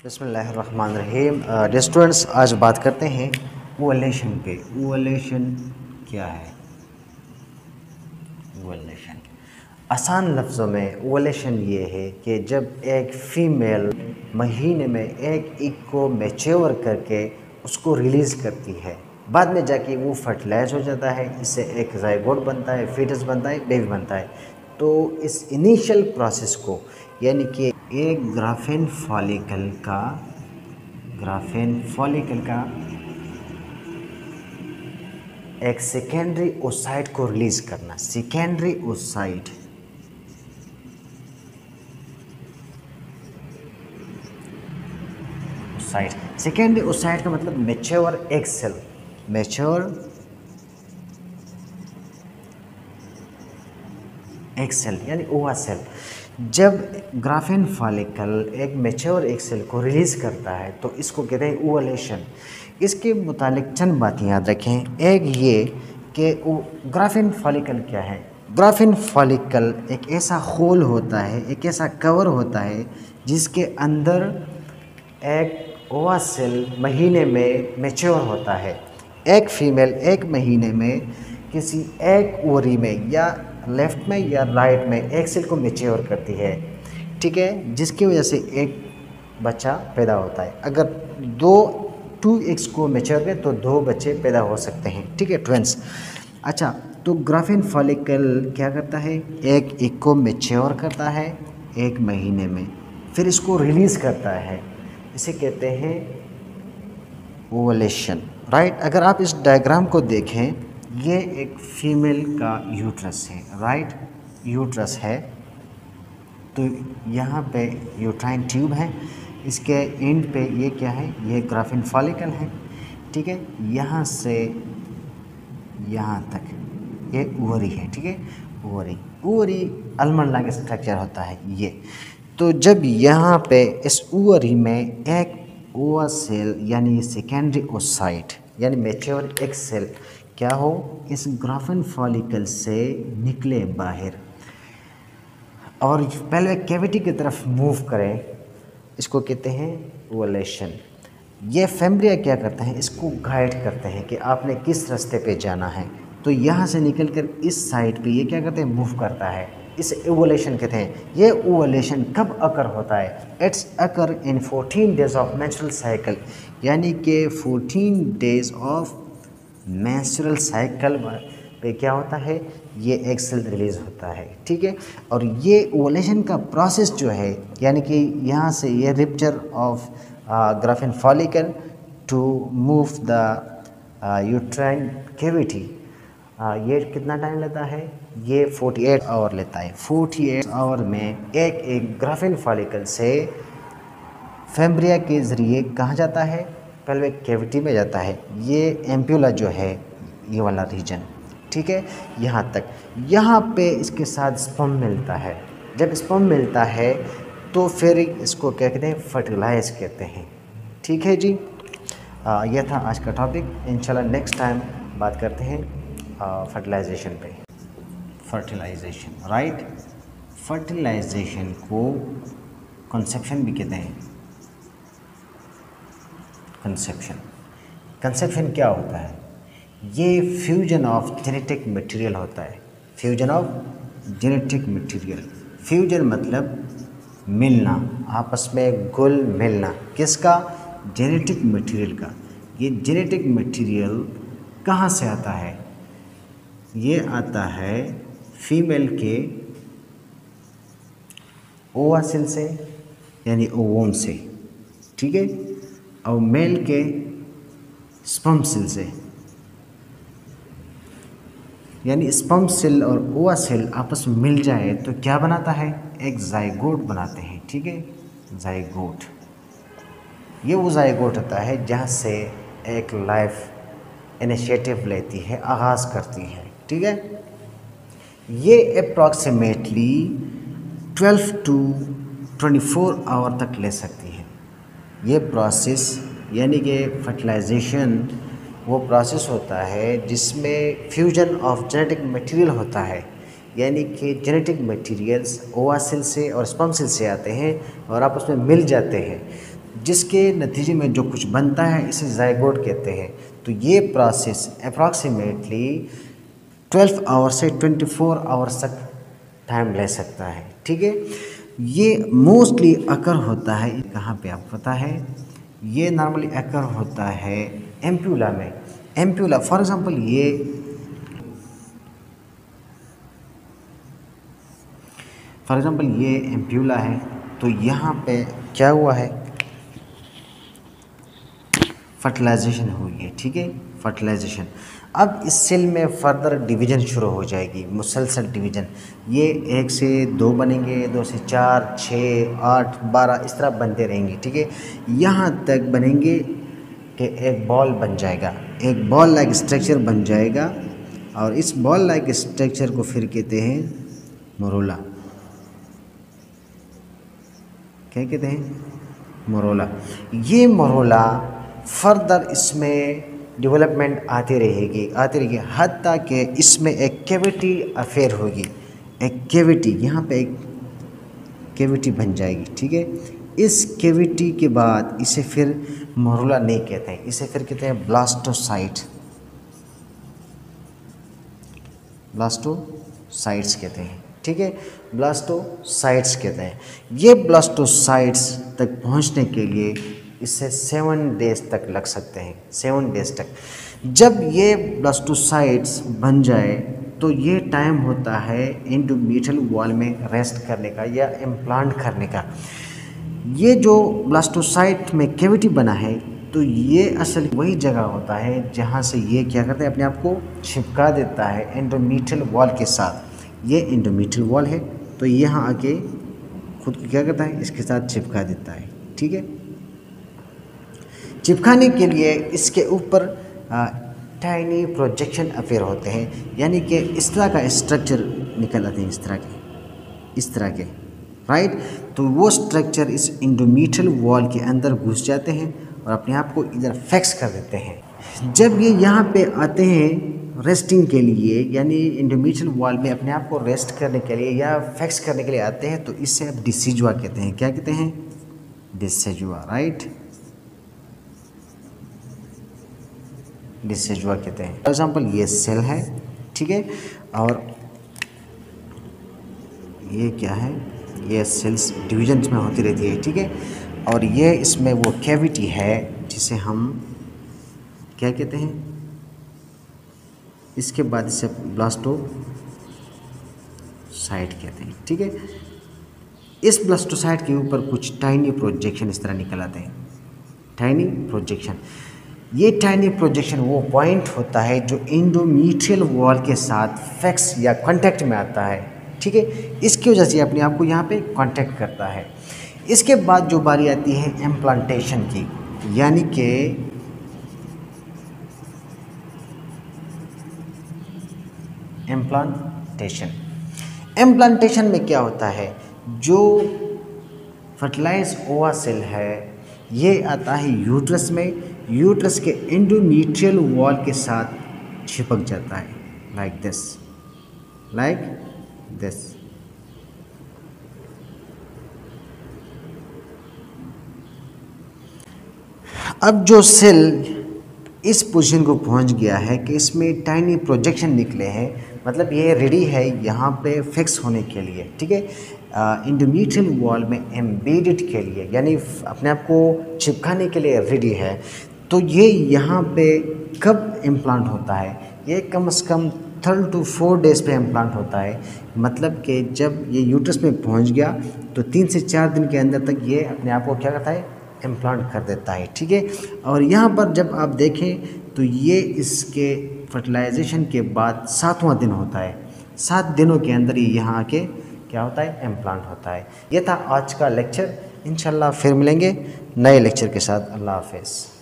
बिस्मिल्लाहिर्रहमानिर्रहीम। स्टूडेंट्स, आज बात करते हैं ओवलेशन पे। ओवलेशन क्या है? ओवलेशन आसान लफ्ज़ों में ओवलेशन ये है कि जब एक फ़ीमेल महीने में एक एग को मैच्योर करके उसको रिलीज़ करती है, बाद में जाके वो फर्टिलाइज हो जाता है, इससे एक ज़ायगोट बनता है, फीटस बनता है, बेबी बनता है। तो इस इनिशियल प्रोसेस को, यानी कि एक ग्राफेन फॉलिकल का एक सेकेंडरी ओसाइट को रिलीज करना। सेकेंडरी ओसाइट सेकेंडरी ओसाइट का मतलब mature egg cell, mature egg cell यानी ओवा सेल। जब ग्राफेन फॉलिकल एक मैच्योर एग सेल को रिलीज़ करता है तो इसको कहते हैं ओवलेशन। इसके मुतालिक चंद बातें याद रखें। एक ये कि ग्राफेन फॉलिकल क्या है। ग्राफेन फॉलिकल एक ऐसा होल होता है, एक ऐसा कवर होता है जिसके अंदर एक ओवा सेल महीने में मैच्योर होता है। एक फीमेल एक महीने में किसी एक ओवरी में या लेफ्ट में या राइट में एक सेल को मैच्योर करती है, ठीक है, जिसकी वजह से एक बच्चा पैदा होता है। अगर टू एग्स को मैच्योर करें तो 2 बच्चे पैदा हो सकते हैं, ठीक है, ट्विंस। अच्छा, तो ग्राफेन फॉलिकल क्या करता है? एक एग को मैच्योर करता है 1 महीने में, फिर इसको रिलीज़ करता है, इसे कहते हैं ओवलेशन, राइट। अगर आप इस डायग्राम को देखें, ये एक फीमेल का यूट्रस है, राइट, यूट्रस है। तो यहाँ पे यूट्राइन ट्यूब है, इसके एंड पे ये क्या है? ये ग्राफेन फॉलिकल है, ठीक है। यहाँ से यहाँ तक ये ओवरी है, ठीक है। ओवरी अलमंड लाइक स्ट्रक्चर होता है ये। तो जब यहाँ पे इस ओवरी में एक ओवा सेल यानी सेकेंडरी ओसाइट यानी मैच्योर एग सेल क्या हो, इस ग्राफेन फॉलिकल से निकले बाहर और पहले कैविटी की तरफ मूव करें, इसको कहते हैं ओवलेशन। ये फैम्ब्रिया क्या करते हैं? इसको गाइड करते हैं कि आपने किस रास्ते पे जाना है। तो यहाँ से निकलकर इस साइड पे ये क्या करते हैं? मूव करता है, इसे ओवलेशन कहते हैं। ये ओवलेशन कब अकर होता है? It's occur in 14 days of menstrual cycle, यानी कि 14 डेज ऑफ मेंस्ट्रुअल साइकिल पे क्या होता है? ये एग सेल रिलीज़ होता है, ठीक है। और ये ओवलेशन का प्रोसेस जो है, यानी कि यहाँ से ये rupture of graafian follicle to move the uterine cavity, ये कितना टाइम लेता है? ये 48 आवर लेता है। 48 आवर में एक ग्राफेन फॉलिकल से फैम्ब्रिया के ज़रिए कहाँ जाता है? पेल्विक कैविटी में जाता है। ये एम्प्यूला जो है, ये वाला रीजन, ठीक है, यहाँ तक। यहाँ पे इसके साथ स्पर्म मिलता है। जब स्पर्म मिलता है तो फिर इसको क्या कहते हैं? फर्टिलाइज कहते हैं, ठीक है जी। यह था आज का टॉपिक। इंशाल्लाह नेक्स्ट टाइम बात करते हैं फर्टिलाइजेशन पे। Fertilisation, right. फर्टिलाइजेशन को कंसेप्शन भी कहते हैं। कंसेप्शन क्या होता है? ये फ्यूजन ऑफ जेनेटिक मटेरियल होता है। Fusion of genetic material. Fusion मतलब मिलना, आपस में घुल मिलना। किसका? जेनेटिक मटेरियल का। ये जेनेटिक मटेरियल कहाँ से आता है? ये आता है फीमेल के ओवा सेल से यानी ओवम से, ठीक है, और मेल के स्पर्म सेल से, यानी स्पर्म सेल और ओवा सेल आपस में मिल जाए तो क्या बनाता है? एक जाइगोट बनाते हैं, ठीक है, जाइगोट। ये वो जाइगोट होता है जहाँ से एक लाइफ इनिशिएटिव लेती है, आगाज़ करती है, ठीक है। ये अप्रॉक्सीमेटली 12 टू 24 आवर तक ले सकती है। ये प्रोसेस यानी कि फर्टिलाइजेशन वो प्रोसेस होता है जिसमें फ्यूजन ऑफ जेनेटिक मटेरियल होता है, यानी कि जेनेटिक मटेरियल्स ओवा सेल से और स्पर्म सेल से आते हैं और आपस में मिल जाते हैं। जिसके नतीजे में जो कुछ बनता है इसे जाइगोट कहते हैं। तो ये प्रोसेस अप्रॉक्सीमेटली 12 आवर से 24 आवर्स तक टाइम ले सकता है। ठीक है, ये मोस्टली अकर होता है कहाँ पे आपको पता है, ये नॉर्मली अकर होता है एम्प्यूला में। एम्प्यूला फॉर एग्जांपल ये एम्प्यूला है। तो यहाँ पे क्या हुआ है, फर्टिलाइजेशन हुई है। ठीक है, फर्टिलाइजेशन। अब इस सेल में फर्दर डिवीजन शुरू हो जाएगी, मुसलसल डिवीजन। ये 1 से 2 बनेंगे, 2 से 4, 6, 8, 12 इस तरह बनते रहेंगे। ठीक है, यहाँ तक बनेंगे कि एक बॉल बन जाएगा, एक बॉल लाइक स्ट्रक्चर बन जाएगा। और इस बॉल लाइक स्ट्रक्चर को फिर कहते हैं मोरोला। क्या कहते हैं, मोरोला। ये मोरोला फर्दर इसमें डेवलपमेंट आती रहेगी हत्ता कि इसमें एक कैविटी अफेयर होगी, एक कैविटी, यहाँ पे एक कैविटी बन जाएगी। ठीक है, इस कैविटी के बाद इसे फिर मोरोला नहीं कहते हैं, इसे फिर कहते हैं ब्लास्टोसाइट्स कहते हैं। ठीक है, ब्लास्टोसाइट्स कहते हैं। ये ब्लास्टोसाइट्स तक पहुंचने के लिए इससे 7 डेज तक लग सकते हैं, 7 डेज तक। जब ये ब्लास्टोसाइट्स बन जाए तो ये टाइम होता है एंडोमेट्रियल वॉल में रेस्ट करने का या इम्प्लांट करने का। ये जो ब्लास्टोसाइट में कैविटी बना है तो ये असल वही जगह होता है जहाँ से ये क्या करता है, अपने आप को चिपका देता है एंडोमेट्रियल वॉल के साथ। ये एंडोमेट्रियल वॉल है तो यहाँ आके खुद को क्या करता है, इसके साथ चिपका देता है। ठीक है, चिपकाने के लिए इसके ऊपर टाइनी प्रोजेक्शन अफेयर होते हैं, यानी कि इस तरह का स्ट्रक्चर निकल आते हैं, इस तरह के राइट। तो वो स्ट्रक्चर इस एंडोमेट्रियल वॉल के अंदर घुस जाते हैं और अपने आप को इधर फिक्स कर देते हैं। जब ये यहाँ पे आते हैं रेस्टिंग के लिए, यानी एंडोमेट्रियल वॉल में अपने आप को रेस्ट करने के लिए या फिक्स करने के लिए आते हैं, तो इससे आप डिसीजुआ कहते हैं। क्या कहते हैं, डिसीजुआ, राइट, डिसीजुआ कहते हैं। फॉर एग्जाम्पल ये सेल है। ठीक है, और ये क्या है, ये सेल्स डिविजन्स में होती रहती है। ठीक है, और ये इसमें वो कैविटी है जिसे हम क्या कहते हैं, इसके बाद इसे ब्लास्टोसाइट कहते हैं। ठीक है, इस ब्लास्टोसाइट के ऊपर कुछ टाइनी प्रोजेक्शन इस तरह निकल आते हैं, टाइनी प्रोजेक्शन। ये टाइनी प्रोजेक्शन वो पॉइंट होता है जो एंडोमेट्रियल वॉल के साथ फिक्स या कांटेक्ट में आता है। ठीक है, इसकी वजह से अपने आप को यहाँ पे कांटेक्ट करता है। इसके बाद जो बारी आती है इम्प्लांटेशन की, यानी कि इम्प्लांटेशन में क्या होता है, जो फर्टिलाइज ओवा सेल है ये आता है यूट्रस में, यूट्रस के एंडोमेट्रियल वॉल के साथ चिपक जाता है लाइक दिस। अब जो सेल इस पोजीशन को पहुंच गया है कि इसमें टाइनी प्रोजेक्शन निकले हैं, मतलब ये रेडी है यहाँ पे फिक्स होने के लिए। ठीक है, एंडोमेट्रियल वॉल में एम्बेडेड के लिए, यानी अपने आप को चिपकाने के लिए रेडी है। तो ये यहाँ पे कब इम्प्लांट होता है, ये कम से कम 3 to 4 डेज पे इम्प्लांट होता है। मतलब कि जब ये यूट्रस में पहुँच गया तो 3 से 4 दिन के अंदर तक ये अपने आप को क्या करता है, इम्प्लांट कर देता है। ठीक है, और यहाँ पर जब आप देखें तो ये इसके फर्टिलाइजेशन के बाद 7वां दिन होता है। 7 दिनों के अंदर ही यहाँ आके क्या होता है, इम्प्लांट होता है। ये था आज का लेक्चर। इंशाल्लाह फिर मिलेंगे नए लेक्चर के साथ। अल्लाह हाफ़िज़।